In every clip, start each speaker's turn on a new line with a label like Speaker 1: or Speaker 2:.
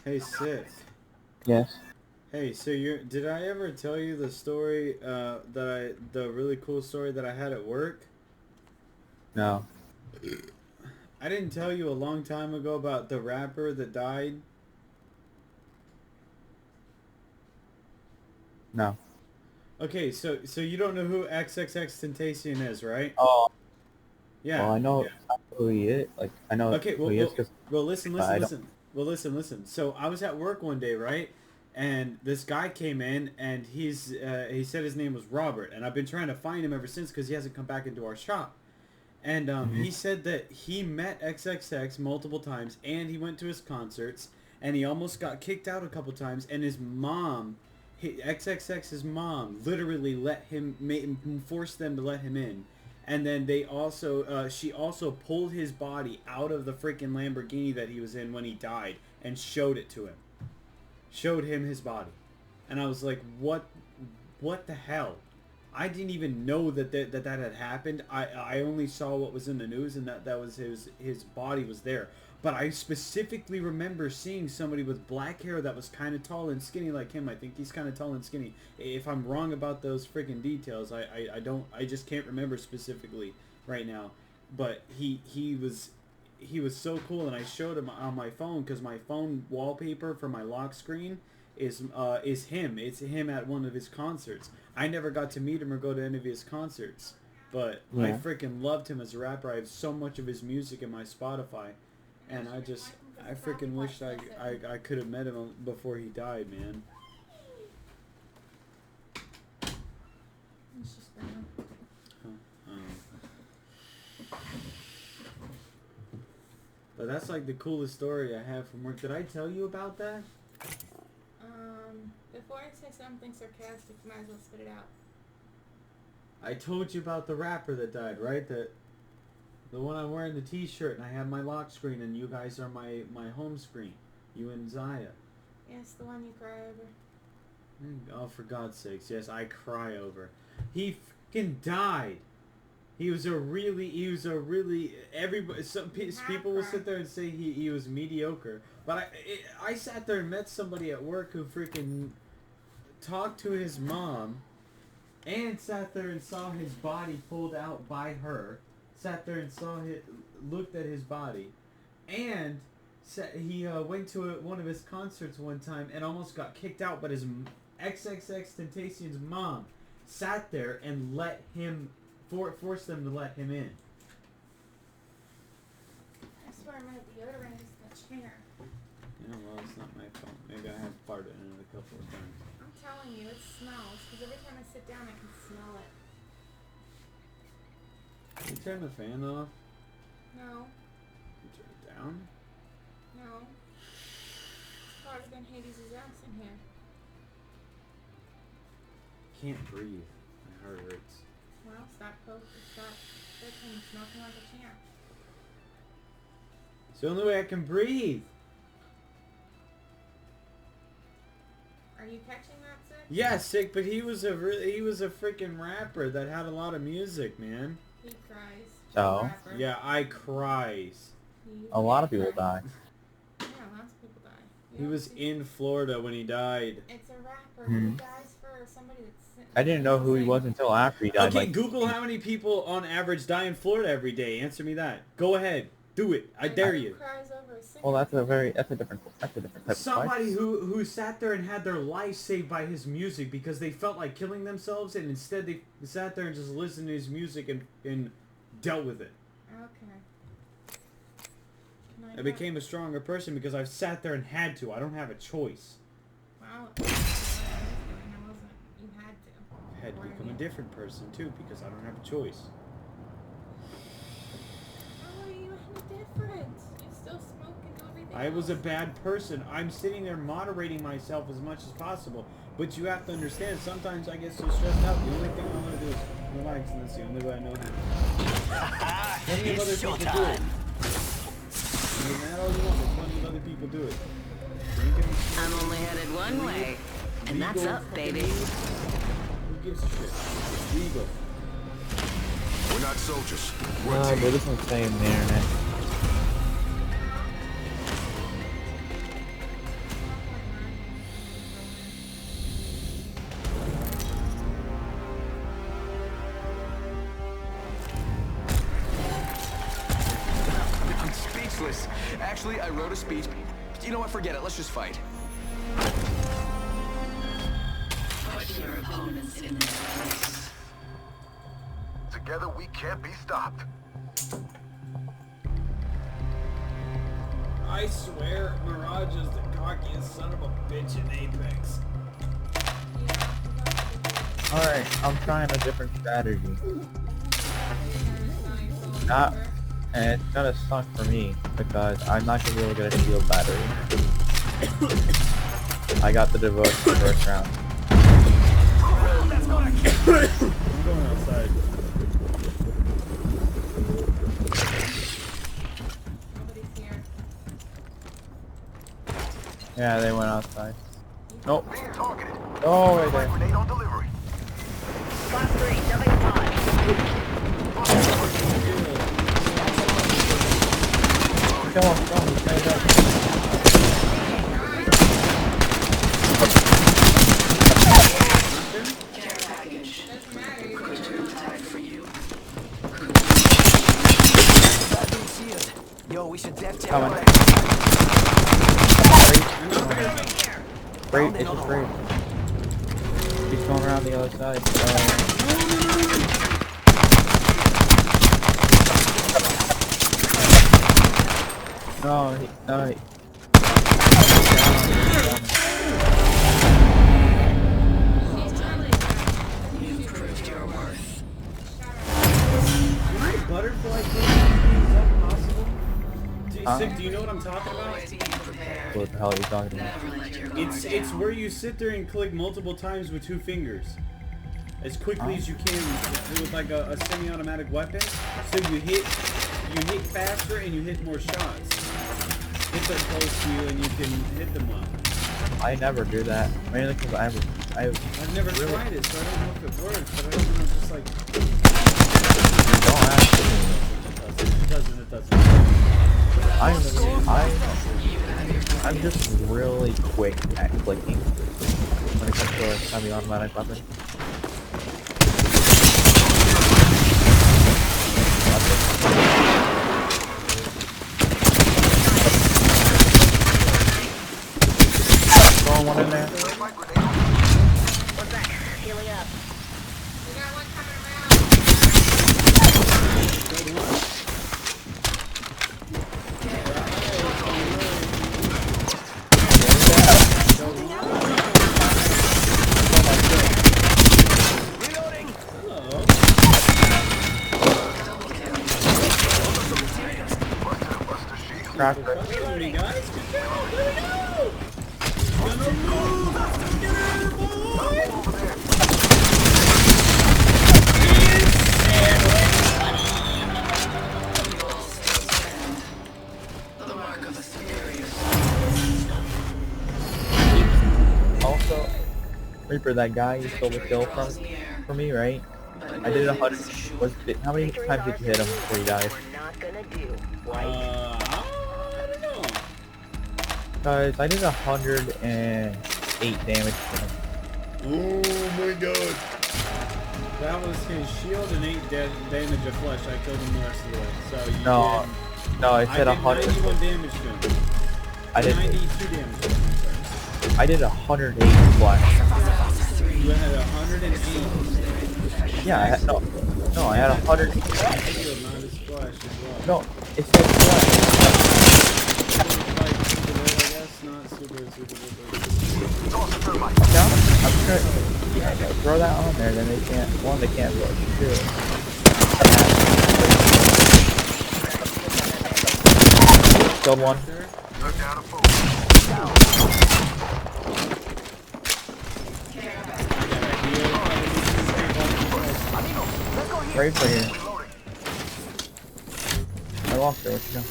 Speaker 1: Hey, Sid.
Speaker 2: Yes.
Speaker 1: Hey, so did I ever tell you the story the really cool story that I had at work?
Speaker 2: No.
Speaker 1: I didn't tell you a long time ago about the rapper that died.
Speaker 2: No.
Speaker 1: Okay, so you don't know who XXXTentacion is, right?
Speaker 2: Oh, well,
Speaker 1: Yeah.
Speaker 2: I know who he is. Like, I know
Speaker 1: Okay,
Speaker 2: who
Speaker 1: well,
Speaker 2: he is
Speaker 1: well,
Speaker 2: because
Speaker 1: well, listen,
Speaker 2: I
Speaker 1: listen,
Speaker 2: don't.
Speaker 1: listen. Well, listen. So I was at work one day, right? And this guy came in, and he said his name was Robert, and I've been trying to find him ever since because he hasn't come back into our shop. And
Speaker 2: Hmm.
Speaker 1: he said that he met XXX multiple times, and he went to his concerts, and he almost got kicked out a couple times, and his mom, XXX's mom, literally forced them to let him in. And then she also pulled his body out of the freaking Lamborghini that he was in when he died and showed it to him. Showed him his body. And I was like, what the hell? I didn't even know that had happened. I only saw what was in the news and that was his body was there. But I specifically remember seeing somebody with black hair that was kind of tall and skinny like him. I think he's kind of tall and skinny. If I'm wrong about those freaking details, I don't I just can't remember specifically right now. But he was so cool, and I showed him on my phone because my phone wallpaper for my lock screen is him. It's him at one of his concerts. I never got to meet him or go to any of his concerts, but I
Speaker 2: Yeah.
Speaker 1: freaking loved him as a rapper. I have so much of his music in my Spotify, and I freaking wished I could have met him before he died, man.
Speaker 3: It's just gonna...
Speaker 1: But that's like the coolest story I have from work. Did I tell you about that?
Speaker 3: Before I say something sarcastic, you might as well spit it out.
Speaker 1: I told you about the rapper that died, right? The one I'm wearing the T-shirt, and I have my lock screen, and you guys are my home screen. You and Zaya.
Speaker 3: Yes, the one you cry over.
Speaker 1: Oh, for God's sakes, yes, I cry over. He freaking died. He was a really, everybody, people will sit there and say he was mediocre. But I sat there and met somebody at work who freaking talked to his mom and sat there and saw his body pulled out by her. Sat there and looked at his body, and he went to one of his concerts one time and almost got kicked out. But his XXX Tentacion's mom sat there and let him forced them to let him in.
Speaker 3: I swear my deodorant is in the chair.
Speaker 1: Yeah, well, it's not my fault. Maybe I have farted in it a couple of times.
Speaker 3: I'm telling you, it smells. Because every time I sit down, I can smell it.
Speaker 1: You turn the fan off?
Speaker 3: No,
Speaker 1: You turn it down?
Speaker 3: no. It's hotter than Hades' ass in here.
Speaker 1: Can't breathe. My heart hurts.
Speaker 3: Well, stop freaking smoking like a champ.
Speaker 1: It's the only way I can breathe.
Speaker 3: Are you catching that, Sid?
Speaker 1: Yeah, sick, but he was a freaking rapper that had a lot of music, man.
Speaker 3: He cries.
Speaker 2: So?
Speaker 3: Rapper.
Speaker 1: Yeah, I cries.
Speaker 3: He
Speaker 2: A lot of people
Speaker 3: cries.
Speaker 2: die.
Speaker 3: Yeah, lots of people die. You
Speaker 1: He
Speaker 3: don't
Speaker 1: was
Speaker 3: see-
Speaker 1: in Florida when he died.
Speaker 3: It's a rapper.
Speaker 2: Hmm.
Speaker 3: He dies for somebody that's...
Speaker 2: I didn't know who he was until after he died.
Speaker 1: Okay,
Speaker 2: Like,
Speaker 1: Google how many people on average die in Florida every day. Answer me that. Go ahead. Do it. I dare you.
Speaker 3: Cries over a singer.
Speaker 2: well, that's a different type of
Speaker 1: Somebody
Speaker 2: fight.
Speaker 1: who sat there and had their life saved by his music because they felt like killing themselves, and instead they sat there and just listened to his music and dealt with it.
Speaker 3: Okay.
Speaker 1: I became a stronger person because I've sat there and had to. I don't have a choice.
Speaker 3: Wow. I wasn't. You had to.
Speaker 1: I had to become a different person too because I don't have a choice.
Speaker 3: How are you any different? You still smoke and do everything
Speaker 1: I was a
Speaker 3: else.
Speaker 1: bad person. I'm sitting there moderating myself as much as possible. But you have to understand, sometimes I get so stressed out, the only thing I want to do is relax, and that's the only way I know how. Plenty of other people do it. You're mad all you want, but plenty of other people do it. Drinking,
Speaker 4: I'm only headed one way, and that's
Speaker 1: legal
Speaker 4: up,
Speaker 1: fucking
Speaker 4: baby.
Speaker 1: weed. Who gives a shit? It's legal.
Speaker 5: We're not soldiers. We're a
Speaker 2: No,
Speaker 5: team.
Speaker 2: but this one's saying the internet.
Speaker 6: wrote a speech. You know what? Forget it. Let's just fight.
Speaker 4: Put your opponents in their place.
Speaker 5: Together we can't be stopped.
Speaker 1: I swear, Mirage is the cockiest son of a bitch in Apex.
Speaker 2: Alright, I'm trying a different strategy. And it's gonna suck for me because I'm not gonna be able to get a shield battery. I got the devotion first round.
Speaker 1: I'm going outside.
Speaker 3: Nobody's here.
Speaker 2: Yeah, they went outside. Nope.
Speaker 5: Being targeted.
Speaker 2: Oh, right there.
Speaker 5: Grenade on delivery.
Speaker 4: Spot 3, jumping pod.
Speaker 2: Come on, come on, let's go.
Speaker 4: Care package.
Speaker 3: Doesn't matter. You're
Speaker 4: Time for you.
Speaker 6: Yo, we should def check.
Speaker 2: Coming. Great, it's just great. He's going around the other side. No, he,
Speaker 4: You've proved your worth.
Speaker 1: Can I butterfly kill these? Is that possible? Sick, do you know what I'm talking about?
Speaker 4: Always be prepared.
Speaker 2: what the hell are you talking about?
Speaker 4: Never let your guard
Speaker 1: It's
Speaker 4: down.
Speaker 1: where you sit there and click multiple times with 2 fingers. As quickly as you can with like a semi-automatic weapon. So you hit faster and you hit more shots. If they're close to you and you can hit them well.
Speaker 2: I never do that. Mainly because
Speaker 1: I've never tried it, so I don't know if it works, but I don't know, just like...
Speaker 2: don't have to.
Speaker 1: It doesn't.
Speaker 2: I'm just really quick at clicking when it comes to a semi-automatic weapon. Throwing one in there.
Speaker 4: What's that? Healing up.
Speaker 3: We got one coming around.
Speaker 2: Cracker.
Speaker 1: Hello, me guys. Good job. There we go. Gonna move. Let's get her, boys.
Speaker 4: The mark of a superior.
Speaker 2: Also, Reaper, that guy you stole the kill from me, right? I did 100. How many times did you hit him before he died?
Speaker 4: We're not gonna do.
Speaker 1: I don't know.
Speaker 2: Guys, I did 108 damage to him.
Speaker 1: Oh my god. That was his shield and 8 damage of flesh. I killed him the rest of the way. So you
Speaker 2: No,
Speaker 1: did...
Speaker 2: no, I said
Speaker 1: I did
Speaker 2: 100.
Speaker 1: 91 damage to him.
Speaker 2: I did.
Speaker 1: 92 damage to him. I'm sorry.
Speaker 2: I did 108 flash.
Speaker 1: You had 108.
Speaker 2: Yeah, I had, no, I had 100.
Speaker 1: Shield, not his flesh as well.
Speaker 2: No, it said flash.
Speaker 1: Like, super low, I guess. Not super.
Speaker 2: No, I'm sure. Yeah, throw that on there, then they can't. One, they can't flush. Two. Killed one. Right for here. I lost her. What you know?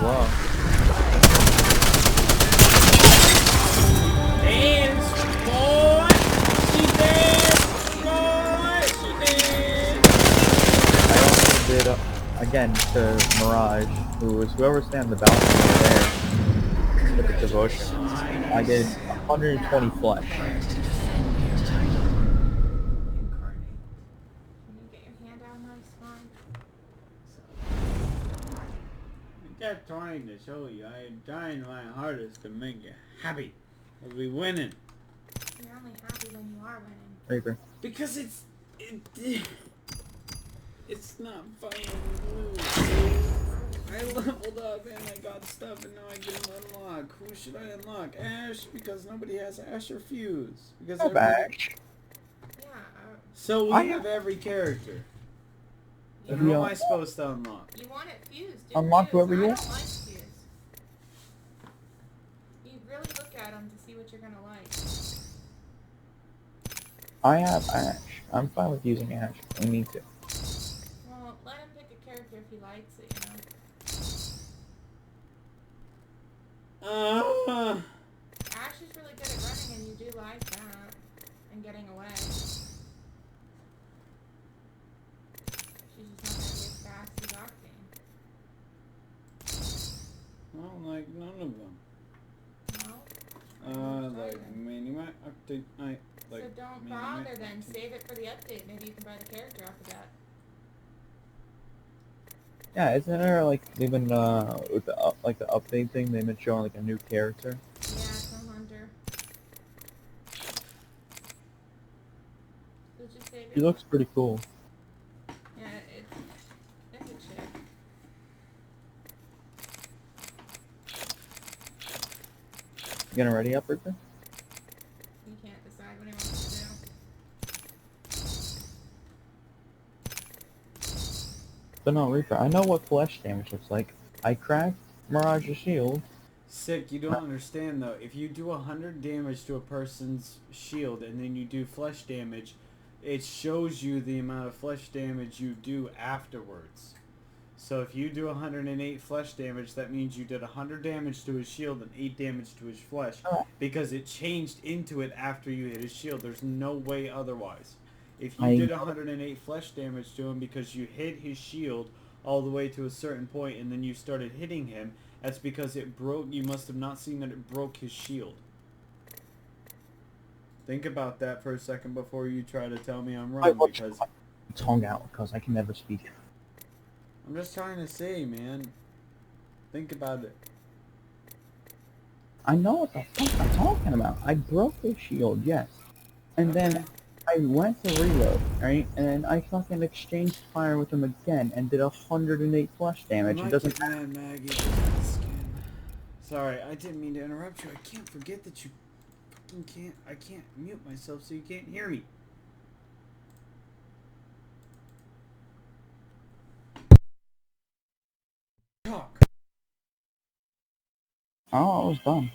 Speaker 2: Wow.
Speaker 1: Dance, boy! She danced, boy! She danced!
Speaker 2: I also did, again, to Mirage, who was whoever's standing on the balcony over there, with the devotion. I did 120 flesh.
Speaker 1: just trying to show you. I am trying my hardest to make you happy. We'll be winning.
Speaker 3: You're only happy when you are winning.
Speaker 2: Reaper.
Speaker 1: Because it's not fun to lose. I leveled up and I got stuff and now I can unlock. Who should I unlock? Ash, because nobody has Ash or Fuse. Because
Speaker 2: Oh,
Speaker 1: everybody...
Speaker 2: back.
Speaker 3: Yeah.
Speaker 1: So we
Speaker 2: I
Speaker 1: have every character.
Speaker 3: You,
Speaker 1: Who am
Speaker 2: Yeah.
Speaker 1: I supposed to unlock?
Speaker 3: you want it fused. Do
Speaker 2: Unlock
Speaker 3: fuse.
Speaker 2: whoever you
Speaker 3: I
Speaker 2: want.
Speaker 3: don't like fuse. You really look at them to see what you're gonna like.
Speaker 2: I have Ash. I'm fine with using Ash. I need to.
Speaker 3: Well, let him pick a character if he likes it, you know. Ash is really good at running, and you do like that. And getting away. She's just not gonna be as fast as Octane.
Speaker 1: I don't like none of them.
Speaker 3: No?
Speaker 1: Like Minimac, Octane, I like.
Speaker 3: So don't
Speaker 1: Minimac,
Speaker 3: bother then.
Speaker 1: Octane.
Speaker 3: Save it for the update. Maybe you can buy the character off of that.
Speaker 2: Yeah, isn't there like they've been with the like the update thing? They've been showing like a new character.
Speaker 3: Yeah, some hunter. So just save it.
Speaker 2: He looks pretty cool.
Speaker 3: Yeah, it's a chick.
Speaker 2: You getting ready up, Reaper?
Speaker 3: He can't decide what he wants to do.
Speaker 2: But no, Reaper, I know what flesh damage looks like. I cracked Mirage's shield.
Speaker 1: Sick, you don't understand though. If you do 100 damage to a person's shield and then you do flesh damage, it shows you the amount of flesh damage you do afterwards. So if you do 108 flesh damage, that means you did 100 damage to his shield and 8 damage to his flesh. Because it changed into it after you hit his shield. There's no way otherwise. If you did 108 flesh damage to him because you hit his shield all the way to a certain point and then you started hitting him, that's because it broke. You must have not seen that it broke his shield. Think about that for a second before you try to tell me I'm wrong, because
Speaker 2: Tongue out, because I can never speak.
Speaker 1: I'm just trying to say, man. Think about it.
Speaker 2: I know what the fuck I'm talking about. I broke his shield, yes. And then I went to reload, right? And then I fucking exchanged fire with him again and did 108 flesh damage. It doesn't matter.
Speaker 1: Mad Maggie just got skin. Sorry, I didn't mean to interrupt you. I can't forget that you fucking can't. I can't mute myself so you can't hear me. Talk.
Speaker 2: Oh, I was done.